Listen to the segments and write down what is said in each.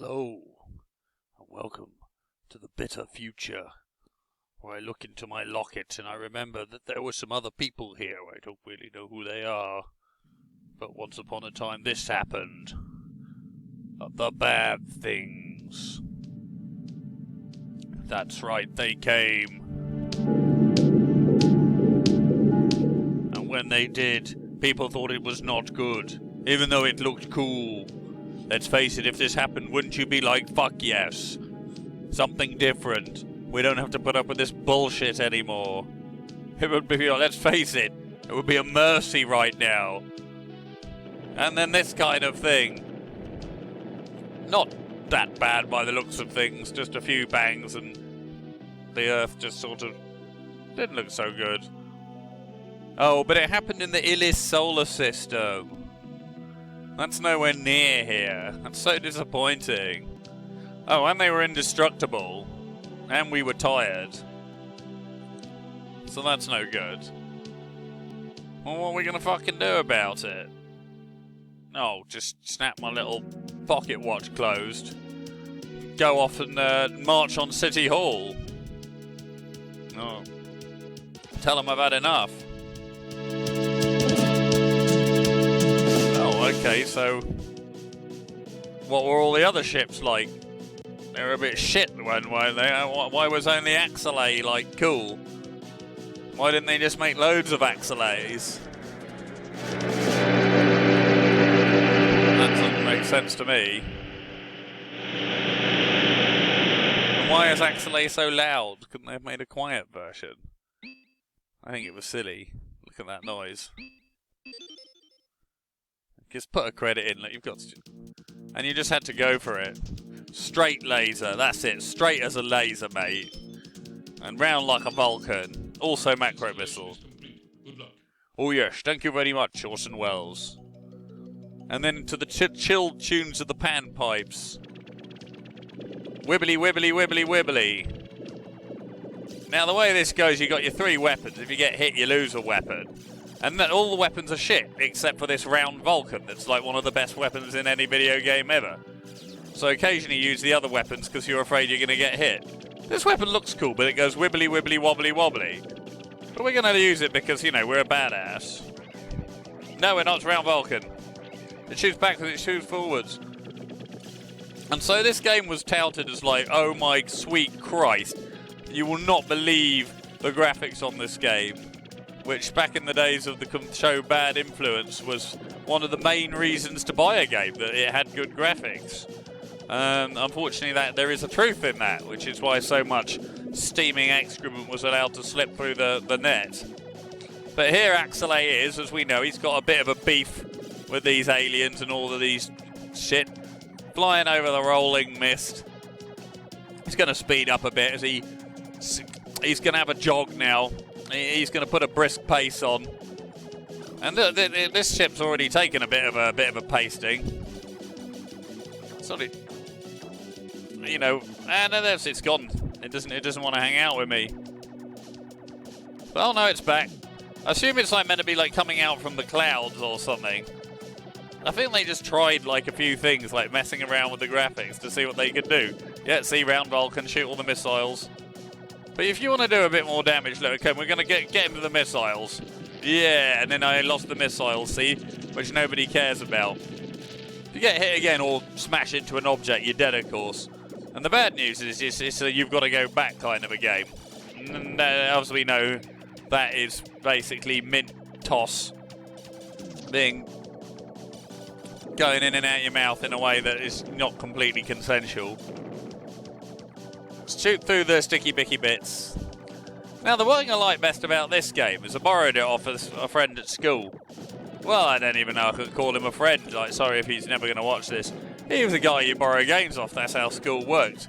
Hello, and welcome to the bitter future, where I look into my locket and I remember that there were some other people here. I don't really know who they are, but once upon a time this happened. The bad things. That's right, they came. And when they did, people thought it was not good, even though it looked cool. Let's face it, if this happened, wouldn't you be like, fuck yes? Something different. We don't have to put up with this bullshit anymore. It would be, let's face it, it would be a mercy right now. And then this kind of thing. Not that bad by the looks of things, just a few bangs and the Earth just sort of didn't look so good. Oh, but it happened in the Illis solar system. That's nowhere near here. That's so disappointing. Oh, and they were indestructible. And we were tired. So that's no good. Well, what are we gonna fucking do about it? Oh, just snap my little pocket watch closed. Go off and march on City Hall. Oh. Tell them I've had enough. Okay, so what were all the other ships like? They were a bit shit, weren't they? Why was only Axelay like cool? Why didn't they just make loads of Axelays? That doesn't make sense to me. And why is Axelay so loud? Couldn't they have made a quiet version? I think it was silly. Look at that noise. Just put a credit in, like you've got to, and you just had to go for it. Straight laser, that's it. Straight as a laser, mate. And round like a Vulcan. Also macro missile. Oh yes, thank you very much, Orson Welles. And then to the chilled tunes of the panpipes. Wibbly, wibbly, wibbly, wibbly. Now the way this goes, you got your 3 weapons. If you get hit, you lose a weapon. And that all the weapons are shit, except for this round Vulcan that's like one of the best weapons in any video game ever. So occasionally you use the other weapons because you're afraid you're going to get hit. This weapon looks cool, but it goes wibbly, wibbly, wobbly, wobbly. But we're going to use it because, you know, we're a badass. No, we're not. It's round Vulcan. It shoots backwards, it shoots forwards. And so this game was touted as like, oh my sweet Christ, you will not believe the graphics on this game. Which back in the days of the show Bad Influence was one of the main reasons to buy a game, that it had good graphics. Unfortunately, there is a truth in that, which is why so much steaming excrement was allowed to slip through the net. But here Axelay is, as we know, he's got a bit of a beef with these aliens and all of these shit. Flying over the rolling mist. He's going to speed up a bit as he's going to have a jog now. He's going to put a brisk pace on, and this ship's already taken a bit of a pasting. Sorry, you know, and it's gone. It doesn't want to hang out with me. Well, no, it's back. I assume it's like meant to be like coming out from the clouds or something. I think they just tried like a few things, like messing around with the graphics to see what they could do. Yeah, see, round Vulcan, shoot all the missiles. But if you want to do a bit more damage, look, okay, we're going to get him to the missiles. Yeah, and then I lost the missiles, see? Which nobody cares about. If you get hit again or smash into an object, you're dead, of course. And the bad news is it's a you've got to go back kind of a game. And as we know, that is basically mint toss being going in and out your mouth in a way that is not completely consensual. Shoot through the sticky bicky bits. Now the one thing I like best about this game is I borrowed it off a friend at school. Well, I don't even know if I could call him a friend. Like, sorry if he's never going to watch this. He was a guy you borrow games off. That's how school worked.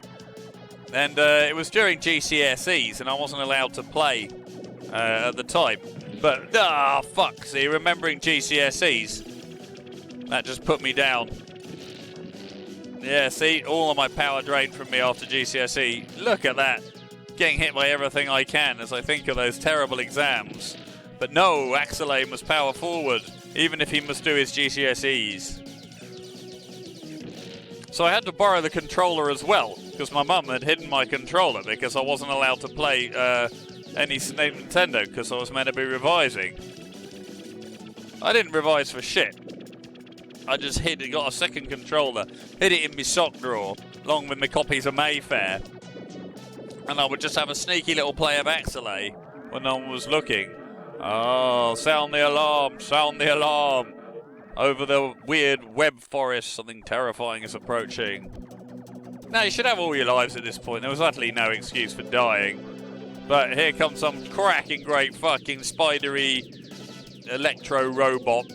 And it was during GCSEs and I wasn't allowed to play at the time. But, fuck, see, remembering GCSEs, that just put me down. Yeah, see, all of my power drained from me after GCSE. Look at that. Getting hit by everything I can as I think of those terrible exams. But no, Axelay must power forward, even if he must do his GCSEs. So I had to borrow the controller as well, because my mum had hidden my controller because I wasn't allowed to play any Nintendo because I was meant to be revising. I didn't revise for shit. I just got a second controller, hid it in my sock drawer, along with my copies of Mayfair. And I would just have a sneaky little play of Axelay when no one was looking. Oh, sound the alarm, sound the alarm. Over the weird web forest, something terrifying is approaching. Now, you should have all your lives at this point. There was utterly no excuse for dying. But here comes some cracking great fucking spidery electro robot.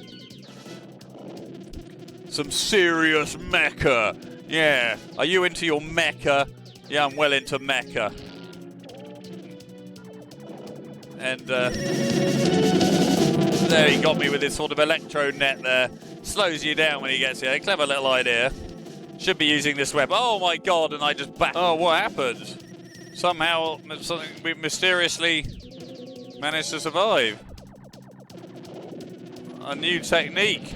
Some serious mecha. Yeah. Are you into your mecha? Yeah, I'm well into mecha. And there he got me with this sort of electro net there. Slows you down when he gets here. Clever little idea. Should be using this web. Oh my god, and I just back. Oh, what happened? Somehow, we mysteriously managed to survive. A new technique.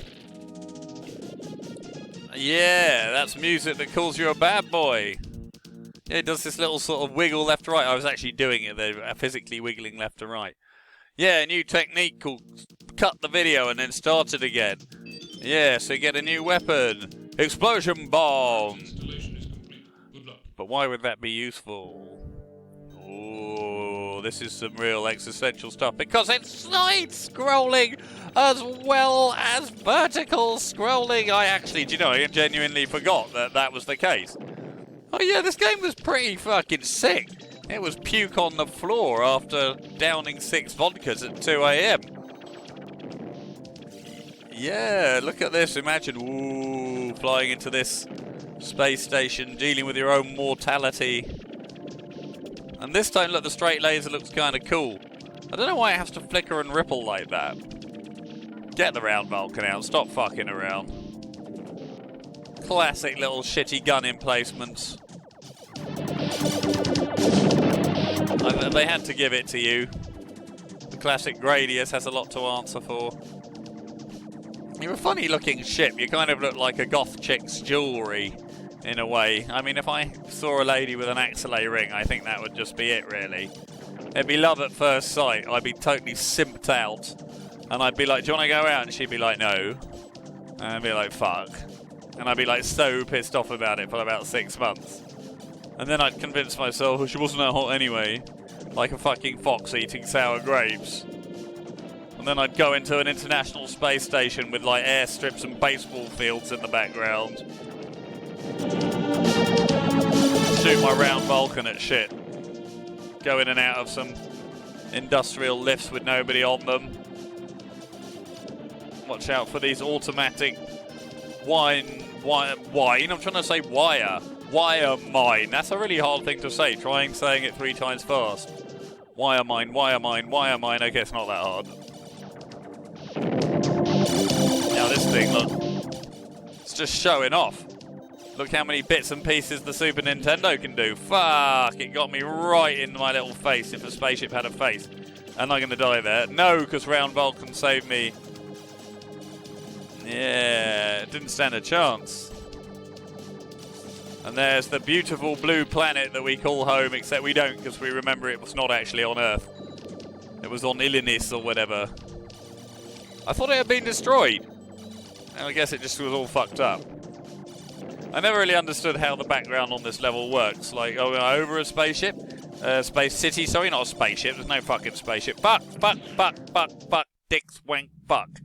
Yeah, that's music that calls you a bad boy. Yeah, it does this little sort of wiggle left to right. I was actually doing it there, physically wiggling left to right. Yeah, a new technique called cut the video and then start it again. Yeah, so you get a new weapon. Explosion bomb. But why would that be useful? Oh, this is some real existential stuff because it's side scrolling as well as vertical scrolling. Do you know, I genuinely forgot that that was the case. Oh yeah, this game was pretty fucking sick. It was puke on the floor after downing 6 vodkas at 2 AM. Yeah, look at this. Imagine, ooh, flying into this space station, dealing with your own mortality. And this time, look, the straight laser looks kind of cool. I don't know why it has to flicker and ripple like that. Get the round Vulcan out. Stop fucking around. Classic little shitty gun emplacements. They had to give it to you. The classic Gradius has a lot to answer for. You're a funny looking ship. You kind of look like a goth chick's jewellery, in a way. I mean, if I saw a lady with an Axelay ring, I think that would just be it, really. It'd be love at first sight. I'd be totally simped out. And I'd be like, do you want to go out? And she'd be like, no. And I'd be like, fuck. And I'd be like so pissed off about it for about 6 months. And then I'd convince myself, oh, she wasn't that hot anyway. Like a fucking fox eating sour grapes. And then I'd go into an international space station with like airstrips and baseball fields in the background. Shoot my round Vulcan at shit. Go in and out of some industrial lifts with nobody on them. Watch out for these automatic wine. I'm trying to say wire. Wire mine. That's a really hard thing to say. Try saying it 3 times fast. Wire mine, wire mine, wire mine. Okay, it's not that hard. Now this thing, look. It's just showing off. Look how many bits and pieces the Super Nintendo can do. Fuck, it got me right in my little face if a spaceship had a face. Am I going to die there? No, because round Vulcan saved me. Yeah, it didn't stand a chance. And there's the beautiful blue planet that we call home, except we don't because we remember it was not actually on Earth. It was on Ilinis or whatever. I thought it had been destroyed. I guess it just was all fucked up. I never really understood how the background on this level works. Like, oh, over a spaceship? Space city, sorry, not a spaceship. There's no fucking spaceship. Fuck, dicks, wank, fuck.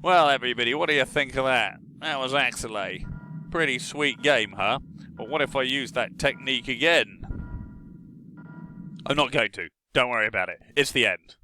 Well, everybody, what do you think of that? That was Axelay. Pretty sweet game, huh? But what if I use that technique again? I'm not going to. Don't worry about it. It's the end.